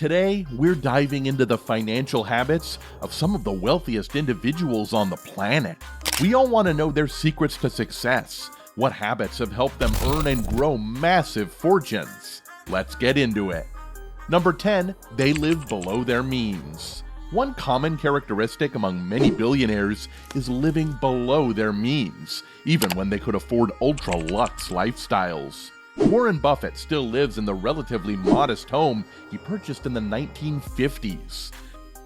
Today, we're diving into the financial habits of some of the wealthiest individuals on the planet. We all want to know their secrets to success. What habits have helped them earn and grow massive fortunes? Let's get into it. Number 10, they live below their means. One common characteristic among many billionaires is living below their means, even when they could afford ultra-luxe lifestyles. Warren Buffett still lives in the relatively modest home he purchased in the 1950s.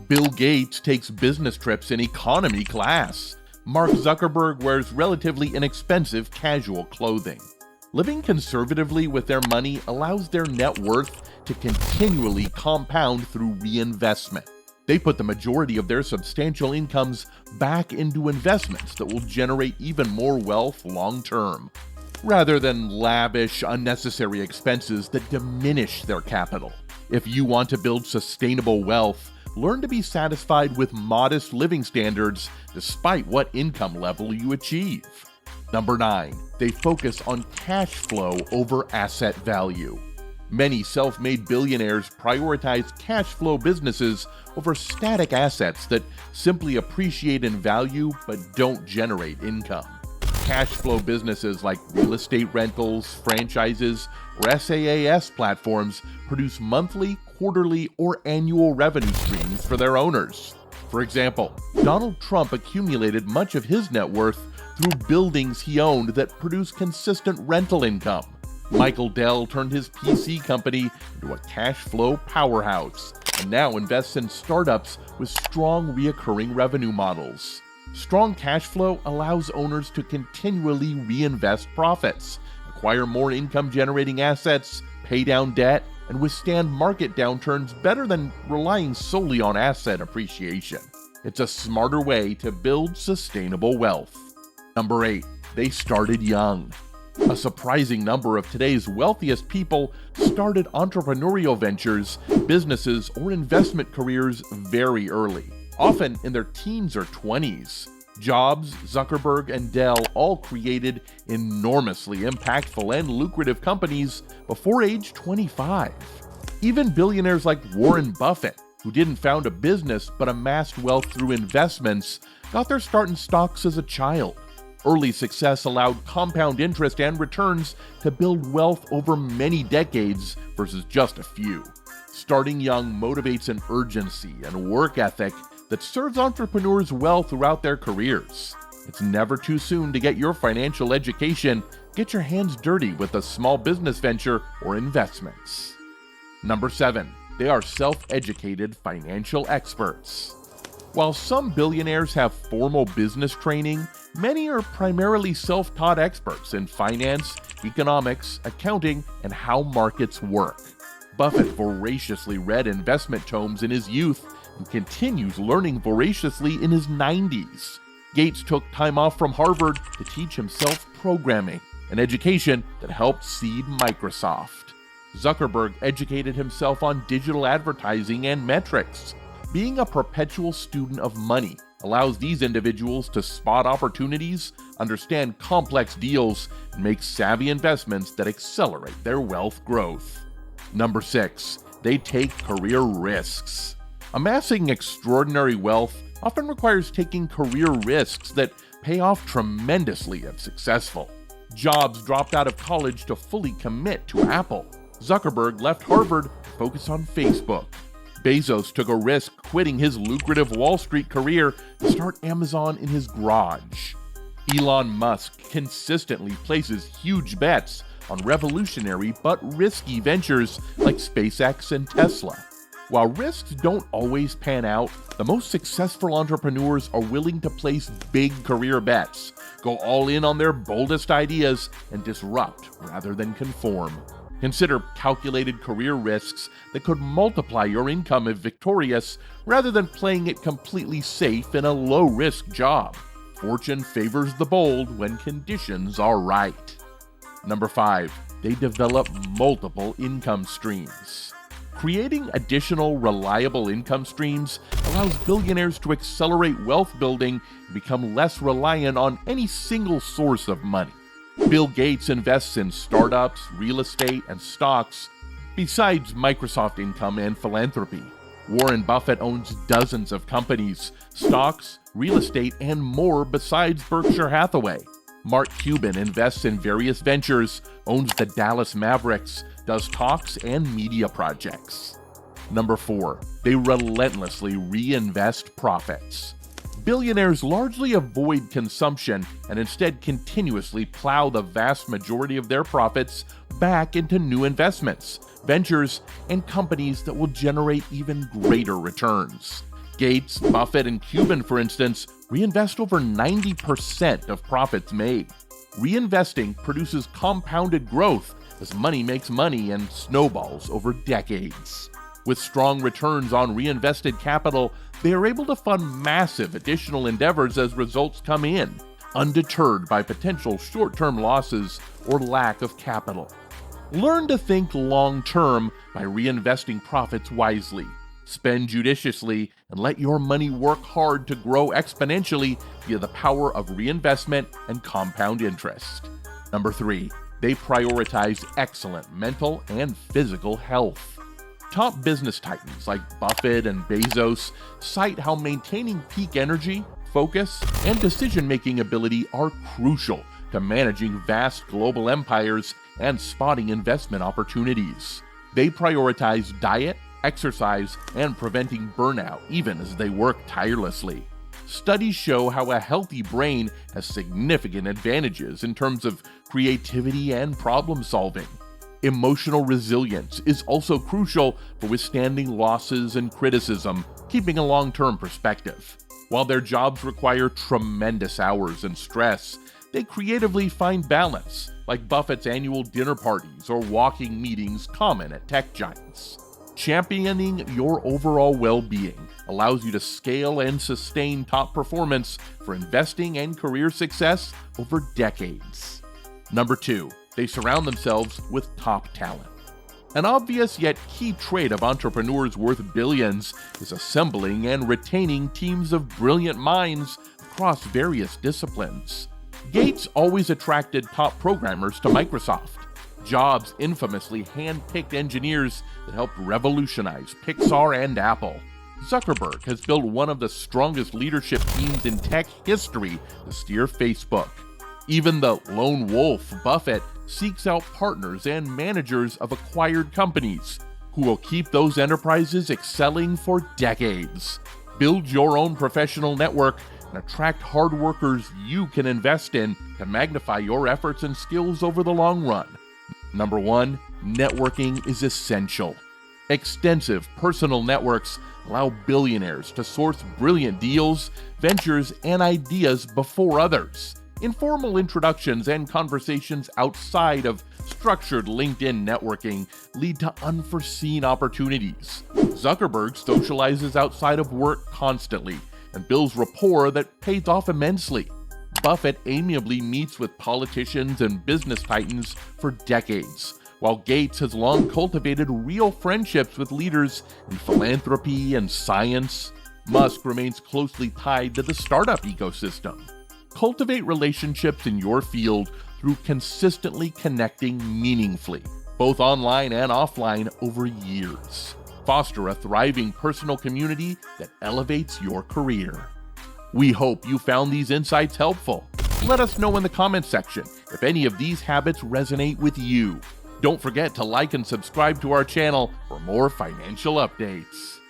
Bill Gates takes business trips in economy class. Mark Zuckerberg wears relatively inexpensive casual clothing. Living conservatively with their money allows their net worth to continually compound through reinvestment. They put the majority of their substantial incomes back into investments that will generate even more wealth long term, rather than lavish, unnecessary expenses that diminish their capital. If you want to build sustainable wealth, learn to be satisfied with modest living standards despite what income level you achieve. Number 9, they focus on cash flow over asset value. Many self-made billionaires prioritize cash flow businesses over static assets that simply appreciate in value but don't generate income. Cash flow businesses like real estate rentals, franchises, or SaaS platforms produce monthly, quarterly, or annual revenue streams for their owners. For example, Donald Trump accumulated much of his net worth through buildings he owned that produce consistent rental income. Michael Dell turned his PC company into a cash flow powerhouse and now invests in startups with strong recurring revenue models. Strong cash flow allows owners to continually reinvest profits, acquire more income-generating assets, pay down debt, and withstand market downturns better than relying solely on asset appreciation. It's a smarter way to build sustainable wealth. Number 8, they started young. A surprising number of today's wealthiest people started entrepreneurial ventures, businesses, or investment careers very early, often in their teens or 20s. Jobs, Zuckerberg, and Dell all created enormously impactful and lucrative companies before age 25. Even billionaires like Warren Buffett, who didn't found a business but amassed wealth through investments, got their start in stocks as a child. Early success allowed compound interest and returns to build wealth over many decades versus just a few. Starting young motivates an urgency and work ethic that serves entrepreneurs well throughout their careers. It's never too soon to get your financial education. Get your hands dirty with a small business venture or investments. Number 7, they are self-educated financial experts. While some billionaires have formal business training, many are primarily self-taught experts in finance, economics, accounting, and how markets work. Buffett voraciously read investment tomes in his youth and continues learning voraciously in his 90s. Gates took time off from Harvard to teach himself programming, an education that helped seed Microsoft. Zuckerberg educated himself on digital advertising and metrics. Being a perpetual student of money allows these individuals to spot opportunities, understand complex deals, and make savvy investments that accelerate their wealth growth. Number 6, they take career risks. Amassing extraordinary wealth often requires taking career risks that pay off tremendously if successful. Jobs dropped out of college to fully commit to Apple. Zuckerberg left Harvard to focus on Facebook. Bezos took a risk quitting his lucrative Wall Street career to start Amazon in his garage. Elon Musk consistently places huge bets on revolutionary but risky ventures like SpaceX and Tesla. While risks don't always pan out, the most successful entrepreneurs are willing to place big career bets, go all in on their boldest ideas, and disrupt rather than conform. Consider calculated career risks that could multiply your income if victorious, rather than playing it completely safe in a low-risk job. Fortune favors the bold when conditions are right. Number 5, they develop multiple income streams. Creating additional reliable income streams allows billionaires to accelerate wealth building and become less reliant on any single source of money. Bill Gates invests in startups, real estate, and stocks. Besides Microsoft income and philanthropy, Warren Buffett owns dozens of companies, stocks, real estate, and more besides Berkshire Hathaway. Mark Cuban invests in various ventures, owns the Dallas Mavericks, does talks and media projects. Number 4, they relentlessly reinvest profits. Billionaires largely avoid consumption and instead continuously plow the vast majority of their profits back into new investments, ventures, and companies that will generate even greater returns. Gates, Buffett, and Cuban, for instance, reinvest over 90% of profits made. Reinvesting produces compounded growth as money makes money and snowballs over decades. With strong returns on reinvested capital, they are able to fund massive additional endeavors as results come in, undeterred by potential short-term losses or lack of capital. Learn to think long-term by reinvesting profits wisely. Spend judiciously and let your money work hard to grow exponentially via the power of reinvestment and compound interest. Number 3, they prioritize excellent mental and physical health. Top business titans like Buffett and Bezos cite how maintaining peak energy, focus, and decision-making ability are crucial to managing vast global empires and spotting investment opportunities. They prioritize diet, exercise, and preventing burnout even as they work tirelessly. Studies show how a healthy brain has significant advantages in terms of creativity and problem solving. Emotional resilience is also crucial for withstanding losses and criticism, keeping a long-term perspective. While their jobs require tremendous hours and stress, they creatively find balance, like Buffett's annual dinner parties or walking meetings common at tech giants. Championing your overall well-being allows you to scale and sustain top performance for investing and career success over decades. Number 2, they surround themselves with top talent. An obvious yet key trait of entrepreneurs worth billions is assembling and retaining teams of brilliant minds across various disciplines. Gates always attracted top programmers to Microsoft. Jobs infamously hand-picked engineers that helped revolutionize Pixar and Apple. Zuckerberg has built one of the strongest leadership teams in tech history to steer Facebook. Even the lone wolf, Buffett, seeks out partners and managers of acquired companies who will keep those enterprises excelling for decades. Build your own professional network and attract hard workers you can invest in to magnify your efforts and skills over the long run. Number 1, networking is essential. Extensive personal networks allow billionaires to source brilliant deals, ventures, and ideas before others. Informal introductions and conversations outside of structured LinkedIn networking lead to unforeseen opportunities. Zuckerberg socializes outside of work constantly and builds rapport that pays off immensely. Buffett amiably meets with politicians and business titans for decades, while Gates has long cultivated real friendships with leaders in philanthropy and science. Musk remains closely tied to the startup ecosystem. Cultivate relationships in your field through consistently connecting meaningfully, both online and offline, over years. Foster a thriving personal community that elevates your career. We hope you found these insights helpful. Let us know in the comments section if any of these habits resonate with you. Don't forget to like and subscribe to our channel for more financial updates.